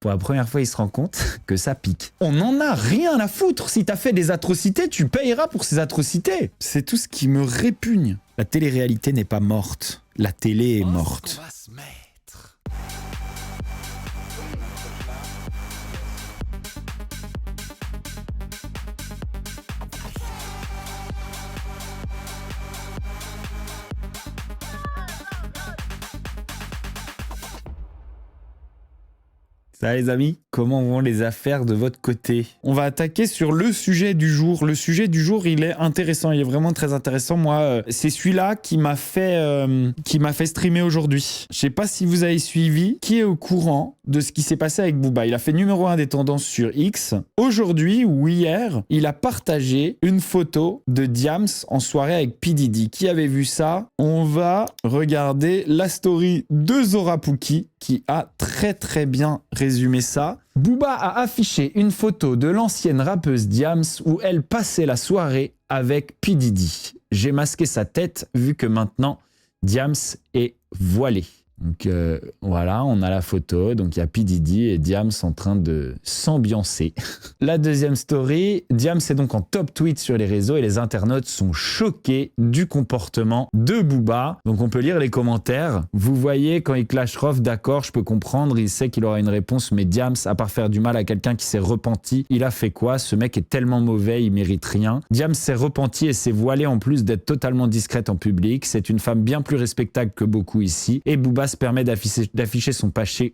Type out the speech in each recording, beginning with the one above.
Pour la première fois, il se rend compte que ça pique. On n'en a rien à foutre. Si t'as fait des atrocités, tu payeras pour ces atrocités. C'est tout ce qui me répugne. La télé-réalité n'est pas morte. La télé est morte. Ça les amis, comment vont les affaires de votre côté? On va attaquer sur le sujet du jour. Le sujet du jour, il est intéressant, il est vraiment très intéressant. Moi, c'est celui-là qui m'a fait streamer aujourd'hui. Je sais pas si vous avez suivi, qui est au courant de ce qui s'est passé avec Booba. Il a fait numéro 1 des tendances sur X. Aujourd'hui ou hier, il a partagé une photo de Diams en soirée avec P. Diddy. Qui avait vu ça? On va regarder la story de Zora Pookie qui a très très bien résumé ça. Booba a affiché une photo de l'ancienne rappeuse Diams où elle passait la soirée avec P. Diddy. J'ai masqué sa tête vu que maintenant Diams est voilée. Donc voilà, on a la photo, donc il y a P. Diddy et Diams en train de s'ambiancer. La deuxième story, Diams est donc en top tweet sur les réseaux et les internautes sont choqués du comportement de Booba. Donc on peut lire les commentaires. Vous voyez quand il clash Rof, d'accord, je peux comprendre, il sait qu'il aura une réponse, mais Diams, à part faire du mal à quelqu'un qui s'est repenti, il a fait quoi? Ce mec est tellement mauvais, il mérite rien. Diams s'est repenti et s'est voilé en plus d'être totalement discrète en public. C'est une femme bien plus respectable que beaucoup ici. Et Booba se permet d'afficher son passé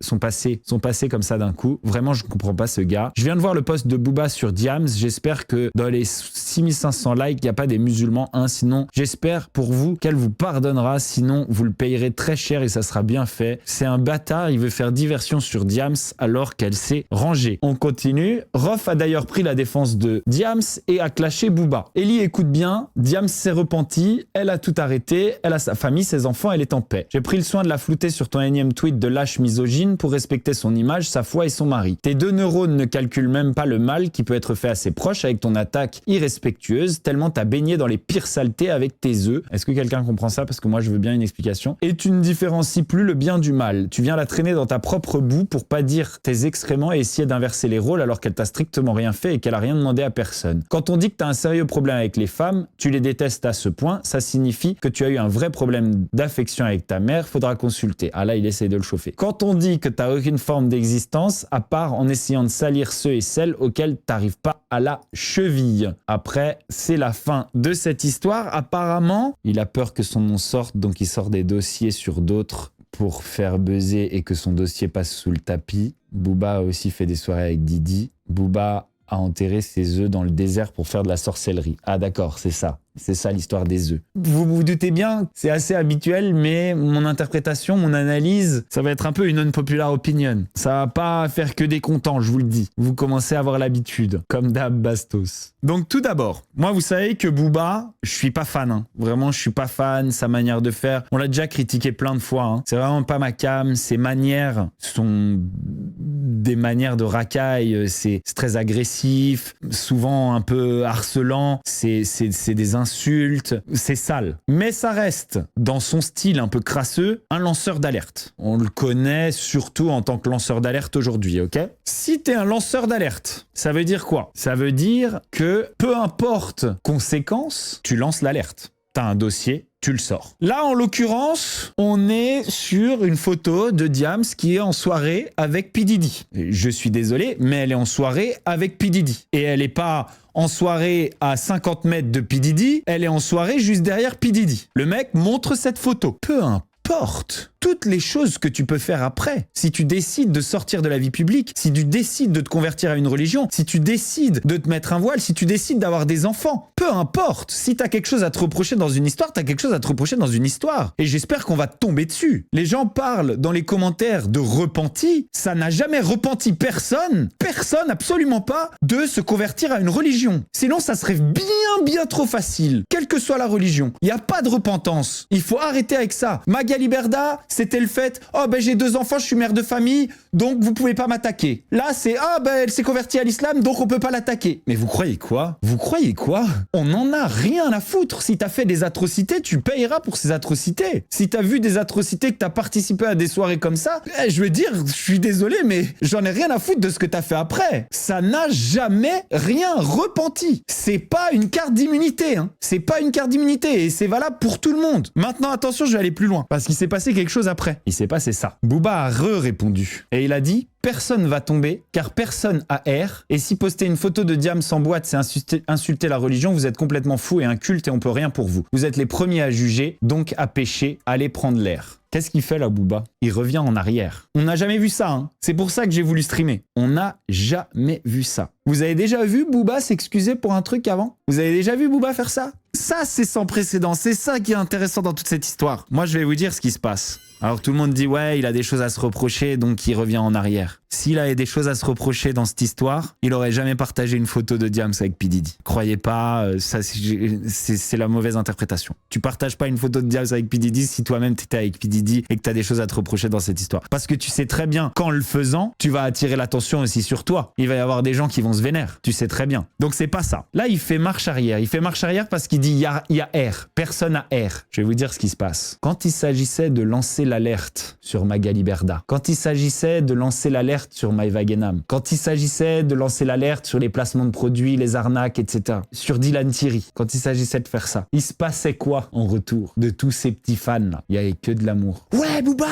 comme ça d'un coup. Vraiment, je comprends pas ce gars. Je viens de voir le post de Booba sur Diams. J'espère que dans les 6500 likes, il n'y a pas des musulmans. Sinon, j'espère pour vous qu'elle vous pardonnera. Sinon, vous le payerez très cher et ça sera bien fait. C'est un bâtard. Il veut faire diversion sur Diams alors qu'elle s'est rangée. On continue. Rof a d'ailleurs pris la défense de Diams et a clashé Booba. Ellie, écoute bien. Diams s'est repentie. Elle a tout arrêté. Elle a sa famille, ses enfants. Elle est en paix. J'ai pris le soin de la flouter sur ton énième tweet de lâche misogyne pour respecter son image, sa foi et son mari. Tes deux neurones ne calculent même pas le mal qui peut être fait à ses proches avec ton attaque irrespectueuse, tellement t'as baigné dans les pires saletés avec tes œufs. Est-ce que quelqu'un comprend ça? Parce que moi je veux bien une explication. Et tu ne différencies plus le bien du mal. Tu viens la traîner dans ta propre boue pour pas dire tes excréments et essayer d'inverser les rôles alors qu'elle t'a strictement rien fait et qu'elle a rien demandé à personne. Quand on dit que t'as un sérieux problème avec les femmes, tu les détestes à ce point, ça signifie que tu as eu un vrai problème d'affection avec ta mère, faudra consulter. Ah là, il essaie de le chauffer. Quand on dit que t'as aucune forme d'existence, à part en essayant de salir ceux et celles auxquels t'arrives pas à la cheville. Après, c'est la fin de cette histoire. Apparemment, il a peur que son nom sorte, donc il sort des dossiers sur d'autres pour faire buzzer et que son dossier passe sous le tapis. Booba a aussi fait des soirées avec Didi. Booba a enterré ses œufs dans le désert pour faire de la sorcellerie. Ah d'accord, c'est ça. C'est ça l'histoire des œufs. Vous vous doutez bien, c'est assez habituel, mais mon interprétation, mon analyse, ça va être un peu une unpopular opinion. Ça va pas faire que des contents, je vous le dis. Vous commencez à avoir l'habitude, comme d'hab Bastos. Donc tout d'abord, moi vous savez que Booba, je suis pas fan. Hein. Vraiment, je suis pas fan, sa manière de faire. On l'a déjà critiqué plein de fois. Hein. C'est vraiment pas ma cam. Ses manières sont des manières de racaille. C'est très agressif, souvent un peu harcelant. C'est des insultes, c'est sale. Mais ça reste, dans son style un peu crasseux, un lanceur d'alerte. On le connaît surtout en tant que lanceur d'alerte aujourd'hui, ok? Si t'es un lanceur d'alerte, ça veut dire quoi? Ça veut dire que peu importe conséquence, tu lances l'alerte. T'as un dossier, tu le sors. Là, en l'occurrence, on est sur une photo de Diams qui est en soirée avec P. Diddy. Je suis désolé, mais elle est en soirée avec P. Diddy. Et elle n'est pas en soirée à 50 mètres de P. Diddy, elle est en soirée juste derrière P. Diddy. Le mec montre cette photo. Peu importe toutes les choses que tu peux faire après. Si tu décides de sortir de la vie publique, si tu décides de te convertir à une religion, si tu décides de te mettre un voile, si tu décides d'avoir des enfants, peu importe. Si t'as quelque chose à te reprocher dans une histoire, t'as quelque chose à te reprocher dans une histoire. Et j'espère qu'on va te tomber dessus. Les gens parlent dans les commentaires de repenti. Ça n'a jamais repenti personne, absolument pas, de se convertir à une religion. Sinon, ça serait bien trop facile. Quelle que soit la religion. Il n'y a pas de repentance. Il faut arrêter avec ça. Magali Berda, c'était le fait, oh ben j'ai 2 enfants, je suis mère de famille, donc vous pouvez pas m'attaquer. Là, c'est, ah ben elle s'est convertie à l'islam, donc on peut pas l'attaquer. Mais vous croyez quoi? Vous croyez quoi? On en a rien à foutre. Si t'as fait des atrocités, tu payeras pour ces atrocités. Si t'as vu des atrocités, que t'as participé à des soirées comme ça, je veux dire, je suis désolé, mais j'en ai rien à foutre de ce que t'as fait après. Ça n'a jamais rien repenti. C'est pas une carte d'immunité, hein. C'est pas une carte d'immunité et c'est valable pour tout le monde. Maintenant, attention, je vais aller plus loin parce qu'il s'est passé quelque chose après. Il s'est passé ça. Booba a répondu et il a dit: personne va tomber car personne a air. Et si poster une photo de Diams en boîte, c'est insulter la religion, vous êtes complètement fou et inculte et on peut rien pour vous. Vous êtes les premiers à juger, donc à pécher, allez prendre l'air. Qu'est-ce qu'il fait là, Booba? Il revient en arrière. On n'a jamais vu ça, hein. C'est pour ça que j'ai voulu streamer. On n'a jamais vu ça. Vous avez déjà vu Booba s'excuser pour un truc avant? Vous avez déjà vu Booba faire ça? Ça, c'est sans précédent. C'est ça qui est intéressant dans toute cette histoire. Moi, je vais vous dire ce qui se passe. Alors tout le monde dit ouais, il a des choses à se reprocher, donc il revient en arrière. S'il avait des choses à se reprocher dans cette histoire, il aurait jamais partagé une photo de Diams avec P. Diddy. Croyez pas, ça c'est la mauvaise interprétation. Tu partages pas une photo de Diams avec P. Diddy si toi-même t'étais avec P. Diddy et que t'as des choses à te reprocher dans cette histoire. Parce que tu sais très bien qu'en le faisant, tu vas attirer l'attention aussi sur toi. Il va y avoir des gens qui vont se vénérer. Tu sais très bien. Donc c'est pas ça. Là, il fait marche arrière. Il fait marche arrière parce qu'il dit il y a R. Personne n'a R. Je vais vous dire ce qui se passe. Quand il s'agissait de lancer l'alerte sur Magali Berda, quand il s'agissait de lancer l'alerte sur Maëva-Guénam, quand il s'agissait de lancer l'alerte sur les placements de produits, les arnaques, etc., sur Dylan Thierry, quand il s'agissait de faire ça, il se passait quoi en retour de tous ces petits fans là? Il y avait que de l'amour. Ouais Booba,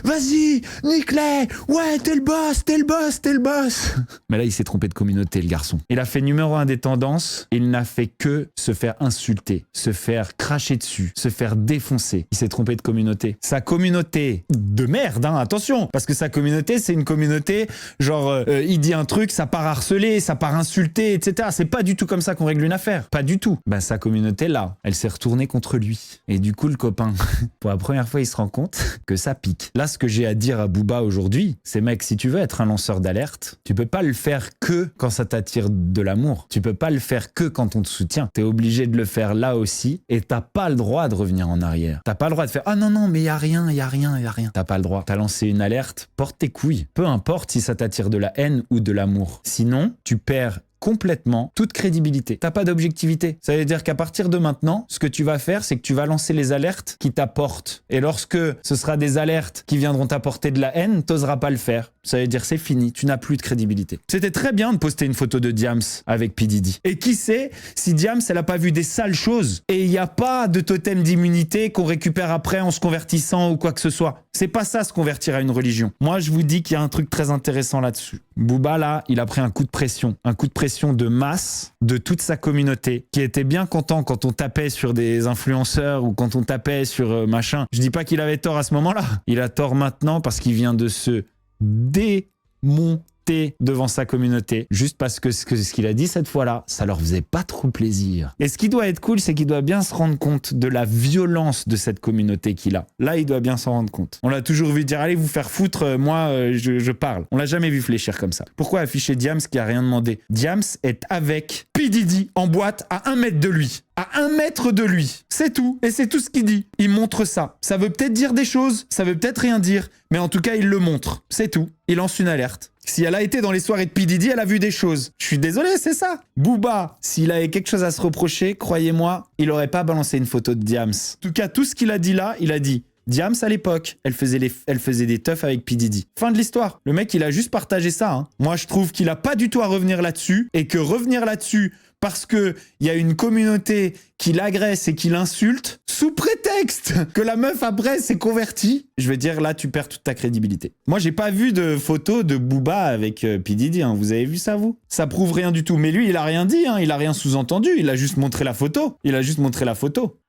vas-y, nique-les, ouais t'es le boss, t'es le boss, t'es le boss. Mais là il s'est trompé de communauté le garçon. Il a fait numéro 1 des tendances, il n'a fait que se faire insulter, se faire cracher dessus, se faire défoncer. Il s'est trompé de communauté. Sa communauté de merde, hein, attention, parce que sa communauté c'est une communauté genre il dit un truc, ça part harceler, ça part insulter, etc. C'est pas du tout comme ça qu'on règle une affaire. Pas du tout. Bah sa communauté là, elle s'est retournée contre lui. Et du coup le copain, pour la première fois il se rend compte que ça pique. Là ce que j'ai à dire à Booba aujourd'hui, c'est mec, si tu veux être un lanceur d'alerte, tu peux pas le faire que quand ça t'attire de l'amour. Tu peux pas le faire que quand on te soutient. T'es obligé de le faire là aussi et t'as pas le droit de revenir en arrière. T'as pas le droit de faire ah non non mais y a rien, y a rien, y a rien. T'as pas le droit. T'as lancé une alerte, porte tes couilles. Peu importe si ça t'attire de la haine ou de l'amour. Sinon, tu perds complètement toute crédibilité. T'as pas d'objectivité. Ça veut dire qu'à partir de maintenant, ce que tu vas faire, c'est que tu vas lancer les alertes qui t'apportent. Et lorsque ce sera des alertes qui viendront t'apporter de la haine, t'oseras pas le faire. Ça veut dire c'est fini, tu n'as plus de crédibilité. C'était très bien de poster une photo de Diams avec P. Diddy. Et qui sait si Diams, elle a pas vu des sales choses et il n'y a pas de totem d'immunité qu'on récupère après en se convertissant ou quoi que ce soit. C'est pas ça se convertir à une religion. Moi, je vous dis qu'il y a un truc très intéressant là-dessus. Booba, là, il a pris un coup de pression de masse de toute sa communauté qui était bien content quand on tapait sur des influenceurs ou quand on tapait sur machin. Je dis pas qu'il avait tort à ce moment-là. Il a tort maintenant parce qu'il vient de se démonter devant sa communauté juste parce que ce qu'il a dit cette fois-là, ça leur faisait pas trop plaisir. Et ce qui doit être cool, c'est qu'il doit bien se rendre compte de la violence de cette communauté qu'il a. Là, il doit bien s'en rendre compte. On l'a toujours vu dire allez vous faire foutre, moi je parle. On l'a jamais vu fléchir comme ça. Pourquoi afficher Diams qui a rien demandé? Diams est avec P. Diddy en boîte à 1 mètre de lui. À 1 mètre de lui. C'est tout. Et c'est tout ce qu'il dit. Il montre ça. Ça veut peut-être dire des choses, ça veut peut-être rien dire, mais en tout cas, il le montre. C'est tout. Il lance une alerte. Si elle a été dans les soirées de P. Diddy, elle a vu des choses. Je suis désolé, c'est ça. Booba, s'il avait quelque chose à se reprocher, croyez-moi, il aurait pas balancé une photo de Diams. En tout cas, tout ce qu'il a dit là, il a dit Diams à l'époque, elle faisait des teufs avec P. Diddy. Fin de l'histoire. Le mec, il a juste partagé ça. Hein. Moi, je trouve qu'il a pas du tout à revenir là-dessus et que revenir là-dessus parce qu'il y a une communauté qui l'agresse et qui l'insulte, sous prétexte que la meuf après s'est convertie, je veux dire, là, tu perds toute ta crédibilité. Moi, j'ai pas vu de photo de Booba avec P. Diddy, hein. Vous avez vu ça, vous? Ça prouve rien du tout. Mais lui, il a rien dit, hein. Il a rien sous-entendu. Il a juste montré la photo.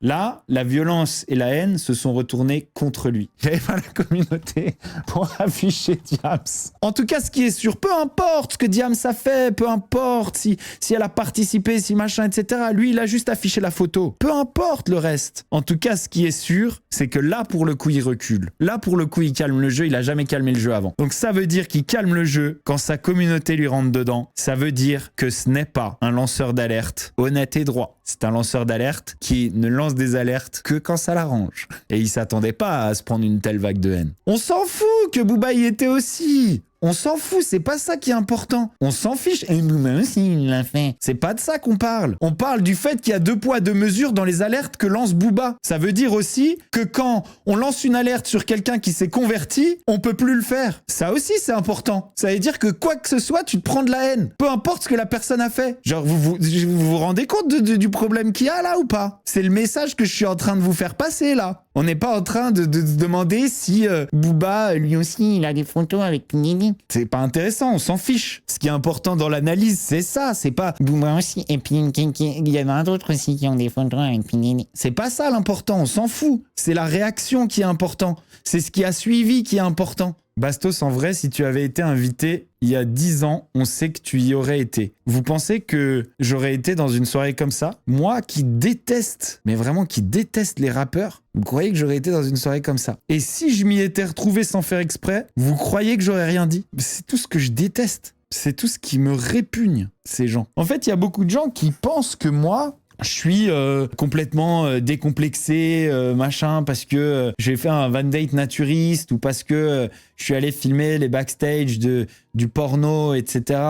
Là, la violence et la haine se sont retournées contre lui. Il n'y avait pas la communauté pour afficher Diams. En tout cas, ce qui est sûr, peu importe ce que Diams a fait, peu importe si elle a participé, si machin, etc. Lui, il a juste affiché la photo. Peu importe le reste. En tout cas, ce qui est sûr, c'est que là, pour le coup, il recule. Là, pour le coup, il calme le jeu. Il a jamais calmé le jeu avant. Donc, ça veut dire qu'il calme le jeu quand sa communauté lui rentre dedans. Ça veut dire que ce n'est pas un lanceur d'alerte honnête et droit. C'est un lanceur d'alerte qui ne lance des alertes que quand ça l'arrange. Et il s'attendait pas à se prendre une telle vague de haine. On s'en fout que Booba y était aussi. On s'en fout, c'est pas ça qui est important. On s'en fiche. Et Booba aussi, il l'a fait. C'est pas de ça qu'on parle. On parle du fait qu'il y a 2 poids 2 mesures dans les alertes que lance Booba. Ça veut dire aussi que quand on lance une alerte sur quelqu'un qui s'est converti, on peut plus le faire. Ça aussi, c'est important. Ça veut dire que quoi que ce soit, tu te prends de la haine. Peu importe ce que la personne a fait. Genre, vous rendez compte du problème qu'il y a là ou pas? C'est le message que je suis en train de vous faire passer là. On n'est pas en train de demander si Booba, lui aussi, il a des photos avec Pinini. C'est pas intéressant, on s'en fiche. Ce qui est important dans l'analyse, c'est ça, c'est pas Booba aussi. Et puis, il y en a d'autres aussi qui ont des photos avec Pinini. C'est pas ça l'important, on s'en fout. C'est la réaction qui est important. C'est ce qui a suivi qui est important. Bastos, en vrai, si tu avais été invité il y a 10 ans, on sait que tu y aurais été. Vous pensez que j'aurais été dans une soirée comme ça? Moi qui déteste, mais vraiment qui déteste les rappeurs, vous croyez que j'aurais été dans une soirée comme ça? Et si je m'y étais retrouvé sans faire exprès, vous croyez que j'aurais rien dit? C'est tout ce que je déteste. C'est tout ce qui me répugne, ces gens. En fait, il y a beaucoup de gens qui pensent que moi, je suis complètement décomplexé, machin, parce que j'ai fait un Van Date naturiste ou parce que je suis allé filmer les backstage du porno, etc.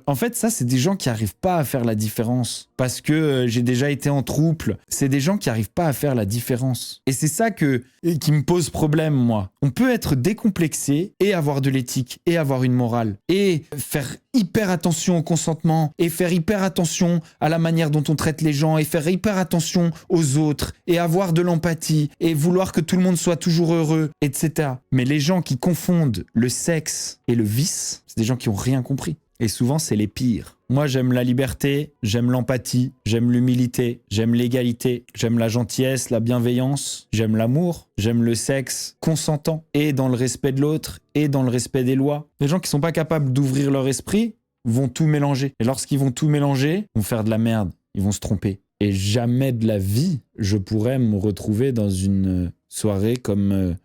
En fait, ça, c'est des gens qui n'arrivent pas à faire la différence. Parce que j'ai déjà été en trouble. C'est des gens qui n'arrivent pas à faire la différence. Et c'est ça qui me pose problème, moi. On peut être décomplexé et avoir de l'éthique et avoir une morale et faire hyper attention au consentement et faire hyper attention à la manière dont on traite les gens et faire hyper attention aux autres et avoir de l'empathie et vouloir que tout le monde soit toujours heureux, etc. Mais les gens qui confondent le sexe et le vice, c'est des gens qui n'ont rien compris. Et souvent, c'est les pires. Moi, j'aime la liberté, j'aime l'empathie, j'aime l'humilité, j'aime l'égalité, j'aime la gentillesse, la bienveillance, j'aime l'amour, j'aime le sexe consentant et dans le respect de l'autre et dans le respect des lois. Les gens qui sont pas capables d'ouvrir leur esprit vont tout mélanger. Et lorsqu'ils vont tout mélanger, ils vont faire de la merde, ils vont se tromper. Et jamais de la vie, je pourrais me retrouver dans une soirée comme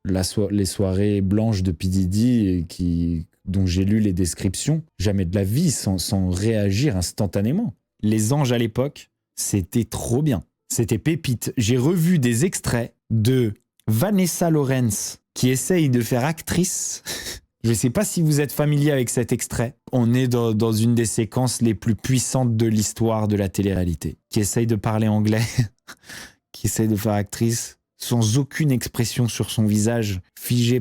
les soirées blanches de P. Diddy dont j'ai lu les descriptions. Jamais de la vie sans réagir instantanément. Les Anges à l'époque, c'était trop bien. C'était pépite. J'ai revu des extraits de Vanessa Lawrence qui essaye de faire actrice. Je ne sais pas si vous êtes familier avec cet extrait. On est dans une des séquences les plus puissantes de l'histoire de la télé-réalité. Qui essaye de parler anglais, qui essaye de faire actrice, sans aucune expression sur son visage, figé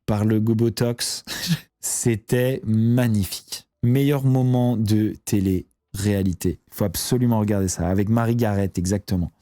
par le Gobotox. C'était magnifique. Meilleur moment de télé-réalité. Il faut absolument regarder ça. Avec Marie Garrett, exactement.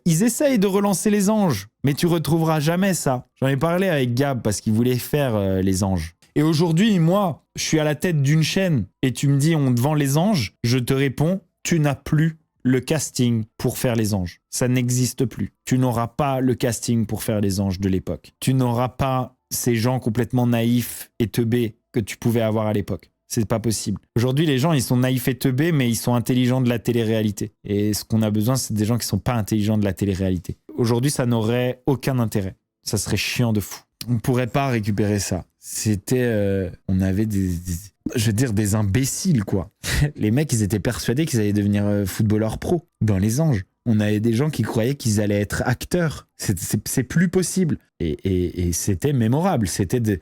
Ils essayent de relancer les Anges, mais tu retrouveras jamais ça. J'en ai parlé avec Gab parce qu'il voulait faire les Anges. Et aujourd'hui, moi, je suis à la tête d'une chaîne et tu me dis on te vend les Anges, je te réponds, tu n'as plus le casting pour faire les Anges. Ça n'existe plus. Tu n'auras pas le casting pour faire les Anges de l'époque. Tu n'auras pas ces gens complètement naïfs et teubés que tu pouvais avoir à l'époque. C'est pas possible. Aujourd'hui, les gens, ils sont naïfs et teubés, mais ils sont intelligents de la télé-réalité. Et ce qu'on a besoin, c'est des gens qui sont pas intelligents de la télé-réalité. Aujourd'hui, ça n'aurait aucun intérêt. Ça serait chiant de fou. On pourrait pas récupérer ça. C'était... on avait des imbéciles, quoi. Les mecs, ils étaient persuadés qu'ils allaient devenir footballeurs pro dans les Anges. On avait des gens qui croyaient qu'ils allaient être acteurs. C'est plus possible. Et c'était mémorable. C'était de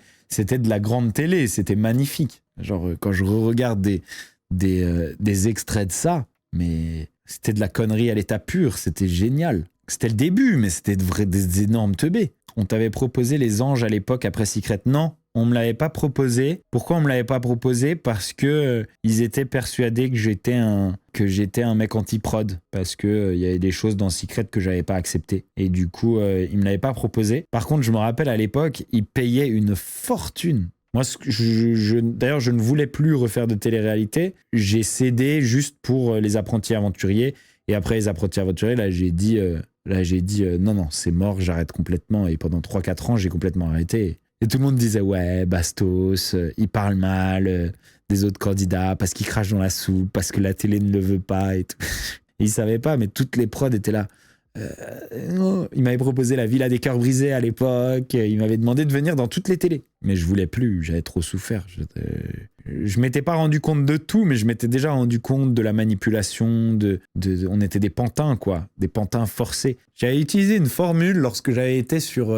la grande télé. C'était magnifique. Genre, quand je regarde des extraits de ça, mais c'était de la connerie à l'état pur. C'était génial. C'était le début, mais c'était des énormes teubés. On t'avait proposé les Anges à l'époque après Secret. Non, on me l'avait pas proposé. Pourquoi on me l'avait pas proposé? Parce que ils étaient persuadés que j'étais un mec anti-prod. Parce que il y avait des choses dans Secret que j'avais pas acceptées. Et du coup, ils me l'avaient pas proposé. Par contre, je me rappelle à l'époque, ils payaient une fortune. Moi, d'ailleurs, je ne voulais plus refaire de télé-réalité. J'ai cédé juste pour les apprentis aventuriers. Et après les apprentis aventuriers, là, j'ai dit non, c'est mort, j'arrête complètement. Et pendant 3-4 ans, j'ai complètement arrêté. Et tout le monde disait, ouais, Bastos, il parle mal des autres candidats parce qu'il crache dans la soupe, parce que la télé ne le veut pas et tout. Et ils savaient pas, mais toutes les prods étaient là. Il m'avait proposé la Villa des Cœurs Brisés à l'époque. Il m'avait demandé de venir dans toutes les télés. Mais je voulais plus, j'avais trop souffert. Je m'étais pas rendu compte de tout, mais je m'étais déjà rendu compte de la manipulation, on était des pantins, quoi, des pantins forcés. J'avais utilisé une formule lorsque j'avais été sur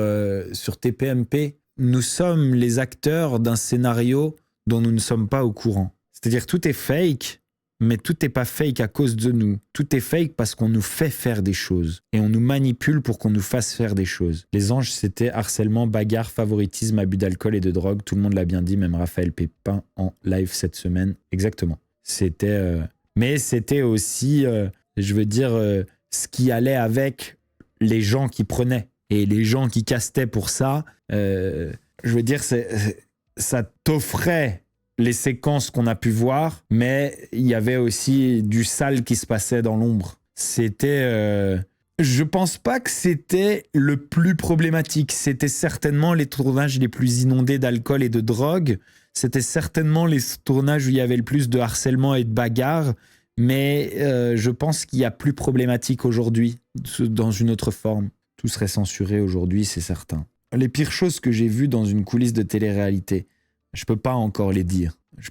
TPMP. Nous sommes les acteurs d'un scénario dont nous ne sommes pas au courant. C'est-à-dire tout est fake, mais tout n'est pas fake à cause de nous. Tout est fake parce qu'on nous fait faire des choses. Et on nous manipule pour qu'on nous fasse faire des choses. Les anges, c'était harcèlement, bagarre, favoritisme, abus d'alcool et de drogue. Tout le monde l'a bien dit, même Raphaël Pépin en live cette semaine. Exactement. Mais c'était aussi, ce qui allait avec les gens qui prenaient. Et les gens qui castaient pour ça, ça t'offrait les séquences qu'on a pu voir, mais il y avait aussi du sale qui se passait dans l'ombre. Je pense pas que c'était le plus problématique. C'était certainement les tournages les plus inondés d'alcool et de drogue. C'était certainement les tournages où il y avait le plus de harcèlement et de bagarre. Mais je pense qu'il y a plus problématique aujourd'hui, dans une autre forme. Tout serait censuré aujourd'hui, c'est certain. Les pires choses que j'ai vues dans une coulisse de télé-réalité, je peux pas encore les dire. Il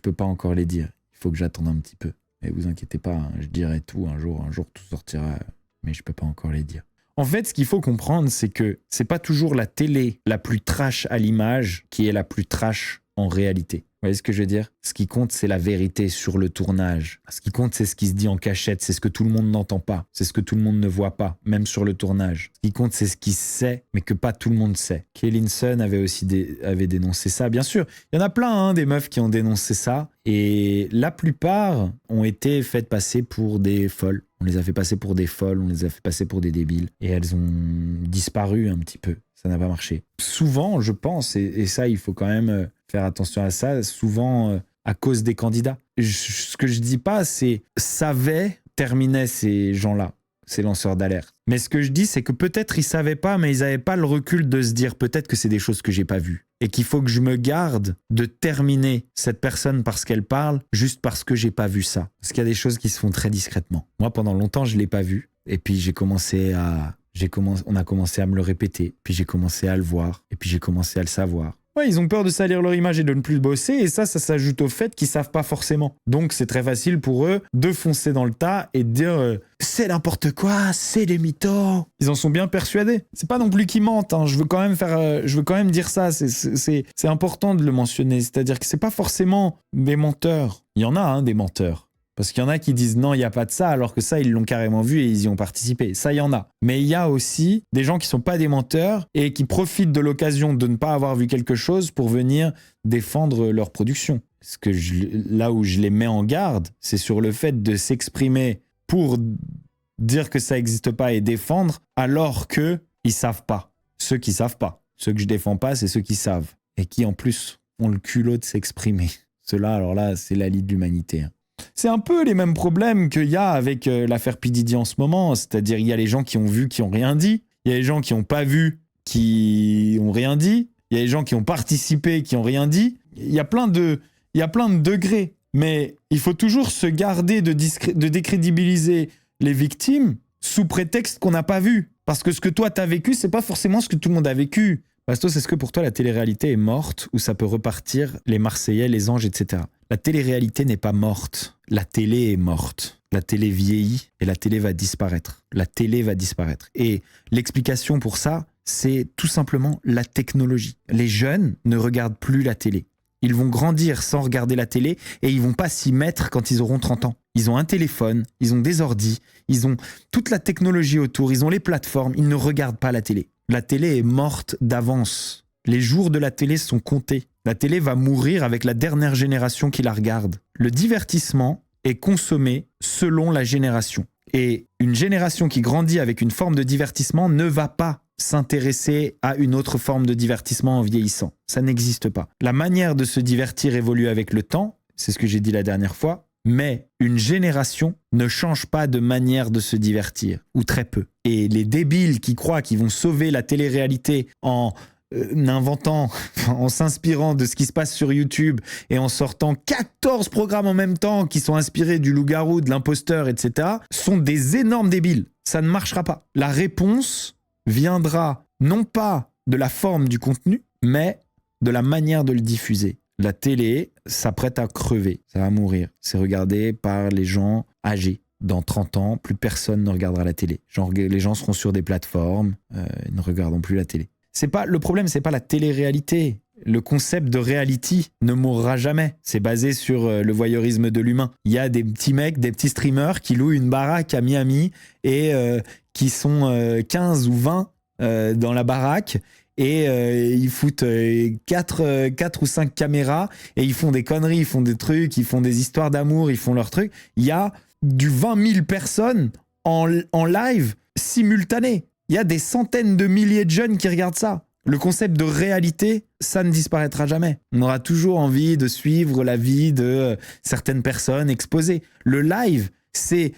faut que j'attende un petit peu. Mais vous inquiétez pas, hein, je dirai tout un jour tout sortira, mais je peux pas encore les dire. En fait, ce qu'il faut comprendre, c'est que c'est pas toujours la télé la plus trash à l'image qui est la plus trash en réalité. Vous voyez ce que je veux dire? Ce qui compte, c'est la vérité sur le tournage. Ce qui compte, c'est ce qui se dit en cachette. C'est ce que tout le monde n'entend pas. C'est ce que tout le monde ne voit pas, même sur le tournage. Ce qui compte, c'est ce qui se sait, mais que pas tout le monde sait. Kellinson avait dénoncé ça. Bien sûr, il y en a plein, hein, des meufs qui ont dénoncé ça. Et la plupart ont été faites passer pour des folles. On les a fait passer pour des folles, on les a fait passer pour des débiles. Et elles ont disparu un petit peu. Ça n'a pas marché. Souvent, je pense, et ça, il faut quand même faire attention à ça, souvent à cause des candidats. Ce que je dis pas, c'est terminaient ces gens-là, ces lanceurs d'alerte. Mais ce que je dis, c'est que peut-être ils savaient pas, mais ils avaient pas le recul de se dire peut-être que c'est des choses que j'ai pas vues. Et qu'il faut que je me garde de terminer cette personne parce qu'elle parle, juste parce que j'ai pas vu ça. Parce qu'il y a des choses qui se font très discrètement. Moi, pendant longtemps, je l'ai pas vu. Et puis on a commencé à me le répéter, puis j'ai commencé à le voir, et puis j'ai commencé à le savoir. Ouais, ils ont peur de salir leur image et de ne plus bosser, et ça s'ajoute au fait qu'ils savent pas forcément. Donc c'est très facile pour eux de foncer dans le tas et de dire c'est n'importe quoi, c'est des mythos. Ils en sont bien persuadés. C'est pas non plus qu'ils mentent, hein. Je veux quand même dire ça, c'est important de le mentionner. C'est-à-dire que c'est pas forcément des menteurs. Il y en a, hein, des menteurs. Parce qu'il y en a qui disent non, il n'y a pas de ça, alors que ça, ils l'ont carrément vu et ils y ont participé. Ça, il y en a. Mais il y a aussi des gens qui ne sont pas des menteurs et qui profitent de l'occasion de ne pas avoir vu quelque chose pour venir défendre leur production. Là où je les mets en garde, c'est sur le fait de s'exprimer pour dire que ça n'existe pas et défendre, alors qu'ils ne savent pas. Ceux qui ne savent pas. Ceux que je ne défends pas, c'est ceux qui savent. Et qui, en plus, ont le culot de s'exprimer. Ceux-là, alors là, c'est la lie de l'humanité. C'est un peu les mêmes problèmes qu'il y a avec l'affaire P. Diddy en ce moment. C'est-à-dire, il y a les gens qui ont vu, qui n'ont rien dit. Il y a les gens qui n'ont pas vu, qui n'ont rien dit. Il y a les gens qui ont participé, qui n'ont rien dit. Il y a plein de degrés. Mais il faut toujours se garder de décrédibiliser les victimes sous prétexte qu'on n'a pas vu. Parce que ce que toi, t'as vécu, c'est pas forcément ce que tout le monde a vécu. Bastos, est-ce que pour toi, la télé-réalité est morte ou ça peut repartir, les Marseillais, les anges, etc. La télé-réalité n'est pas morte. La télé est morte. La télé vieillit et la télé va disparaître. La télé va disparaître. Et l'explication pour ça, c'est tout simplement la technologie. Les jeunes ne regardent plus la télé. Ils vont grandir sans regarder la télé et ils vont pas s'y mettre quand ils auront 30 ans. Ils ont un téléphone, ils ont des ordis, ils ont toute la technologie autour, ils ont les plateformes, ils ne regardent pas la télé. La télé est morte d'avance. Les jours de la télé sont comptés. La télé va mourir avec la dernière génération qui la regarde. Le divertissement est consommé selon la génération. Et une génération qui grandit avec une forme de divertissement ne va pas s'intéresser à une autre forme de divertissement en vieillissant. Ça n'existe pas. La manière de se divertir évolue avec le temps, c'est ce que j'ai dit la dernière fois, mais une génération ne change pas de manière de se divertir, ou très peu. Et les débiles qui croient qu'ils vont sauver la télé-réalité en en s'inspirant de ce qui se passe sur YouTube et en sortant 14 programmes en même temps qui sont inspirés du loup-garou, de l'imposteur, etc., sont des énormes débiles. ça ne marchera pas. La réponse viendra non pas de la forme du contenu, mais de la manière de le diffuser. La télé s'apprête à crever, ça va mourir. C'est regardé par les gens âgés. Dans 30 ans, plus personne ne regardera la télé. Genre, les gens seront sur des plateformes, ils ne regarderont plus la télé. Le problème, c'est pas la télé-réalité. Le concept de reality ne mourra jamais. C'est basé sur le voyeurisme de l'humain. Il y a des petits mecs, des petits streamers qui louent une baraque à Miami et qui sont 15 ou 20 dans la baraque et ils foutent 4 ou 5 caméras et ils font des conneries, ils font des trucs, ils font des histoires d'amour, ils font leurs trucs. Il y a du 20 000 personnes en live simultané. Il y a des centaines de milliers de jeunes qui regardent ça. Le concept de réalité, ça ne disparaîtra jamais. On aura toujours envie de suivre la vie de certaines personnes exposées. Le live, c'est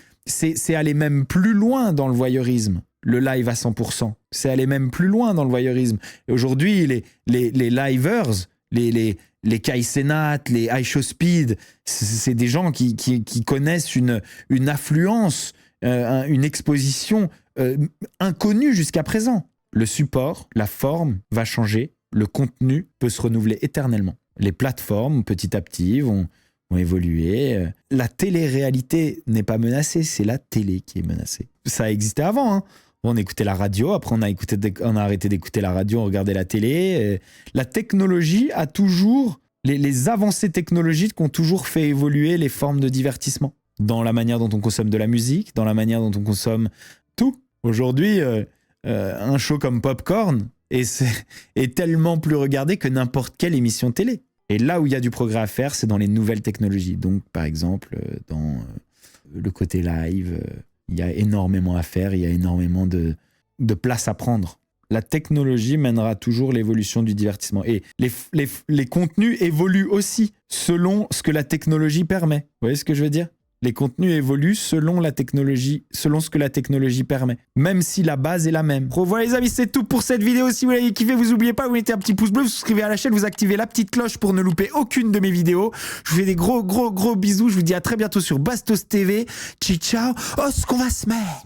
aller même plus loin dans le voyeurisme. Le live à 100%. C'est aller même plus loin dans le voyeurisme. Et aujourd'hui, les livers, les Kai Cenat, les iShowSpeed, c'est des gens qui connaissent une affluence, une exposition inconnue jusqu'à présent. Le support, la forme va changer, le contenu peut se renouveler éternellement. Les plateformes, petit à petit, vont évoluer. La télé-réalité n'est pas menacée, c'est la télé qui est menacée. Ça existait avant, hein. On écoutait la radio, après on a arrêté d'écouter la radio, on regardait la télé. La technologie a toujours, les avancées technologiques ont toujours fait évoluer les formes de divertissement. Dans la manière dont on consomme de la musique, dans la manière dont on consomme tout. Aujourd'hui, un show comme Popcorn est tellement plus regardé que n'importe quelle émission télé. Et là où il y a du progrès à faire, c'est dans les nouvelles technologies. Donc, par exemple, dans le côté live, il y a énormément à faire, il y a énormément de place à prendre. La technologie mènera toujours l'évolution du divertissement. Et les contenus évoluent aussi selon ce que la technologie permet. Vous voyez ce que je veux dire ? Les contenus évoluent selon la technologie, selon ce que la technologie permet. Même si la base est la même. Voilà les amis, c'est tout pour cette vidéo. Si vous l'avez kiffé, vous n'oubliez pas, vous mettez un petit pouce bleu, vous souscrivez à la chaîne, vous activez la petite cloche pour ne louper aucune de mes vidéos. Je vous fais des gros bisous. Je vous dis à très bientôt sur Bastos TV. Ciao, ciao. Oh, ce qu'on va se mettre.